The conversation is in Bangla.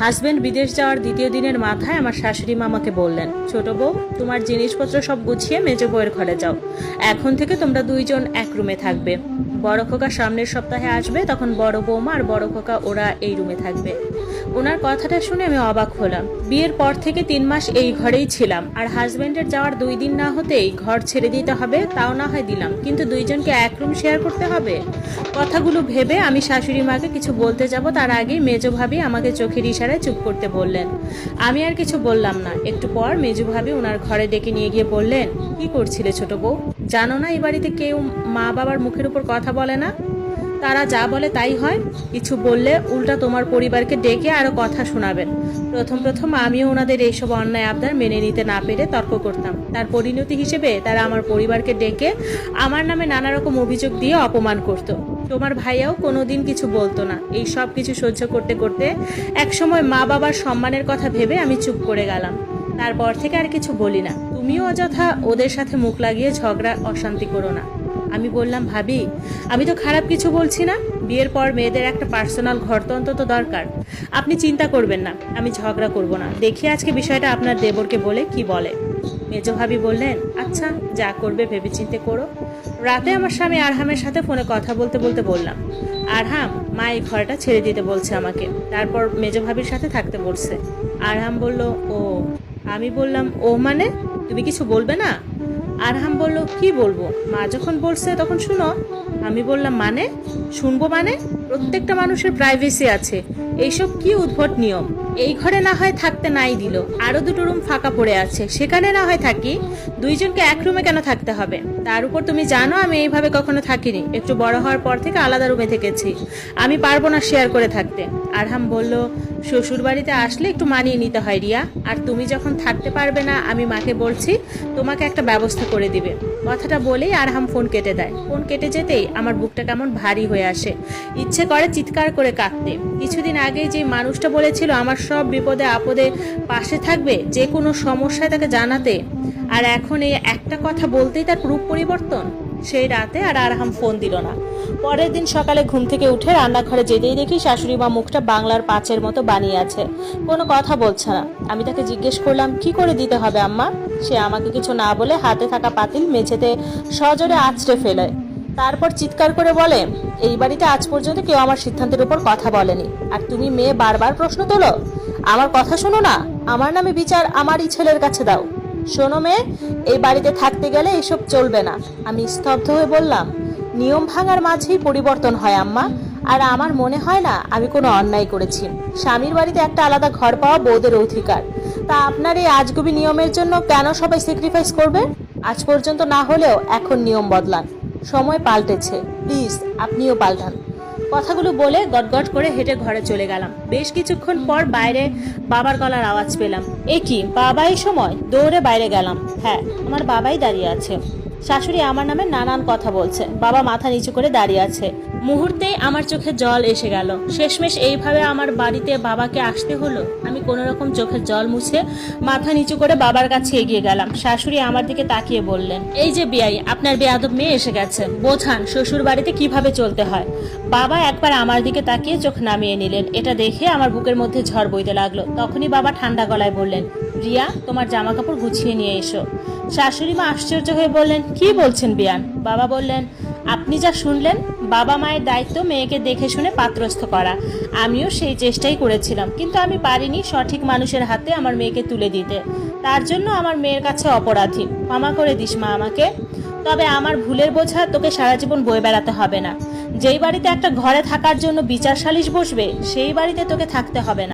হাজবেন্ড বিদেশ যাওয়ার দ্বিতীয় দিনের মাথায় আমার শাশুড়ি মা আমাকে বললেন, ছোট বউ, তোমার জিনিসপত্র সব গুছিয়ে মেজো বউয়ের ঘরে যাও। এখন থেকে তোমরা দুইজন এক রুমে থাকবে। বড় খোকা সামনের সপ্তাহে আসবে, তখন বড় বৌমা আর বড় খোকা ওরা এই রুমে থাকবে। ওনার কথাটা শুনে আমি অবাক হলাম। বিয়ের পর থেকে 3 মাস এই ঘরেই ছিলাম, আর হাজবেন্ডের যাওয়ার 2 দিন না হতেই ঘর ছেড়ে দিতে হবে, তাও না হয় দিলাম, কিন্তু দুইজনকে এক রুম শেয়ার করতে হবে। কথাগুলো ভেবে আমি শাশুড়ি মাকে কিছু বলতে যাব, তার আগেই মেজো ভাবি আমাকে চোখের ইশারায় চুপ করতে বললেন। আমি আর কিছু বললাম না। একটু পর মেজো ভাবি ওনার ঘরে ডেকে নিয়ে গিয়ে বললেন, কি করছিলে ছোট বউ? জানো না এই বাড়িতে কেউ মা বাবার মুখের উপর কথা বলে না, তারা যা বলে তাই হয়। কিছু বললে উল্টা তোমার পরিবারকে ডেকে আরো কথা শোনাবেন। প্রথম আমিও ওনাদের এইসব অন্যায় আবদার মেনে নিতে না পেরে তর্ক করতাম। তার পরিণতি হিসেবে তারা আমার পরিবারকে ডেকে আমার নামে নানা রকম অভিযোগ দিয়ে অপমান করত। তোমার ভাইয়াও কোনোদিন কিছু বলতো না। এই সব কিছু সহ্য করতে করতে একসময় মা বাবার সম্মানের কথা ভেবে আমি চুপ করে গেলাম। তারপর থেকে আর কিছু বলি না। তুমিও অযথা ওদের সাথে মুখ লাগিয়ে ঝগড়া অশান্তি করো না। আমি বললাম, ভাবি, আমি তো খারাপ কিছু বলছি না। বিয়ের পর মেয়েদের একটা পার্সোনাল ঘর তো অন্তত দরকার। আপনি চিন্তা করবেন না, আমি ঝগড়া করব না। দেখি আজকে বিষয়টা আপনার দেবরকে বলে কি বলে। মেজো ভাবি বললেন, আচ্ছা, যা করবে ভেবেচিন্তে করো। রাতে আমার স্বামী আরহামের সাথে ফোনে কথা বলতে বলতে বললাম, আরহাম, মা এই ঘরটা ছেড়ে দিতে বলছে আমাকে, তারপর মেজো ভাবির সাথে থাকতে বলছে। আরহাম বলল, ও। আমি বললাম, ও মানে? তুমি কিছু বলবে না? আরহাম বলল, কি বলবো, মা যখন বলছে তখন শুনো। আমি বললাম, মানে? শুনবো মানে? প্রত্যেকটা মানুষের প্রাইভেসি আছে। এইসব কি উদ্ভট নিয়ম? এই ঘরে না হয় থাকতে নাই দিল, আরো 2টো রুম ফাঁকা পড়ে আছে, সেখানে না হয় থাকি। দুইজনকে এক রুমে কেন থাকতে হবে? তার উপর তুমি জানো আমি এইভাবে কখনো থাকিনি। একটু বড় হওয়ার পর থেকে আলাদা রুমে থেকেছি। আমি পারবো না শেয়ার করে থাকতে। আরহাম বলল, শ্বশুর বাড়িতে আসলে একটু মানিয়ে নিতে হয় রিয়া, আর তুমি যখন থাকতে পারবে না, আমি মাকে বলছি তোমাকে একটা ব্যবস্থা করে দিবে। কথাটা বলেই আরহাম ফোন কেটে দেয়। ফোন কেটে যেতেই আমার বুকটা কেমন ভারী হয়ে আসে। ইচ্ছে করে চিৎকার করে কাঁদতে। কিছুদিন আগে যে মানুষটা বলেছিল আমার সব বিপদে আপদে পাশে থাকবে, যে কোনো সমস্যায় তাকে জানাতে, আর এখন এই একটা কথা বলতেই তার রূপ পরিবর্তন। সেই রাতে আর আরহাম ফোন দিল না। পরের দিন সকালে ঘুম থেকে উঠে রান্নাঘরে যেতেই দেখি শাশুড়ি মা মুখটা বাংলার পাঁচের মতো বানিয়ে আছে, কোনো কথা বলছে না। আমি তাকে জিজ্ঞেস করলাম, কি করে দিতে হবে আম্মা? সে আমাকে কিছু না বলে হাতে থাকা পাতিল মেঝেতে সজোরে আঁচড়ে ফেলে, তারপর চিৎকার করে বলে, এই বাড়িতে আজ পর্যন্ত কেউ আমার সিদ্ধান্তের উপর কথা বলেনি, আর তুমি মেয়ে বারবার প্রশ্ন তোলো। আমার কথা শোনো না, আমার নামে বিচার আমারই ছেলের কাছে দাও। শোনো মেয়ে, এই বাড়িতে থাকতে গেলে এসব চলবে না। আমি স্তব্ধ হয়ে বললাম, নিয়ম ভাঙার মাঝেই পরিবর্তন হয় আম্মা, আর আমার মনে হয় না আমি কোনো অন্যায় করেছি। স্বামীর বাড়িতে একটা আলাদা ঘর পাওয়া বউদের অধিকার। তা আপনার এই আজগুবি নিয়মের জন্য কেন সবাই স্যাক্রিফাইস করবে? আজ পর্যন্ত না হলেও এখন নিয়ম বদলান। সময় পাল্টেছে, প্লিজ আপনিও পাল্টান। কথাগুলো বলে গটগট করে হেঁটে ঘরে চলে গেলাম। বেশ কিছুক্ষণ পর বাইরে বাবার গলার আওয়াজ পেলাম। এ কি, বাবা এই সময়? দৌড়ে বাইরে গেলাম। হ্যাঁ, আমার বাবাই দাঁড়িয়ে আছে। শাশুড়ি আমার নামে নানান কথা বলছে, বাবা মাথা নিচু করে দাঁড়িয়ে আছে। মুহূর্তেই আমার চোখে জল এসে গেল। শেষমেশ এইভাবে আমার বাড়িতে বাবাকে আসতে হলো। আমি কোনো রকম চোখের জল মুছে মাথা নিচু করে বাবার কাছে এগিয়ে গেলাম। শাশুড়ি আমার দিকে তাকিয়ে বললেন, এই যে বিয়াই, আপনার বেয়াদব মেয়ে এসে গেছে, বোঝান শ্বশুর বাড়িতে কিভাবে চলতে হয়। বাবা একবার আমার দিকে তাকিয়ে চোখ নামিয়ে নিলেন। এটা দেখে আমার বুকের মধ্যে ঝড় বইতে লাগলো। তখনই বাবা ঠান্ডা গলায় বললেন, রিয়া, তোমার জামা কাপড় গুছিয়ে নিয়ে এসো। শাশুড়ি মা আশ্চর্য হয়ে বললেন, কি বলছেন বিয়ান? বাবা বললেন, আপনি যা শুনলেন, বাবা মায়ের দায়িত্ব মেয়েকে দেখে শুনে পাত্রস্থ করা। আমিও সেই চেষ্টাই করেছিলাম, কিন্তু আমি পারিনি সঠিক মানুষের হাতে আমার মেয়েকে তুলে দিতে। তার জন্য আমার মেয়ের কাছে অপরাধী। ক্ষমা করে দিস মা আমাকে। তবে আমার ভুলের বোঝা তোকে সারা জীবন বয়ে বেড়াতে হবে না। যেই বাড়িতে একটা ঘরে থাকার জন্য বিচার সালিশ বসবে, সেই বাড়িতে তোকে থাকতে হবে না।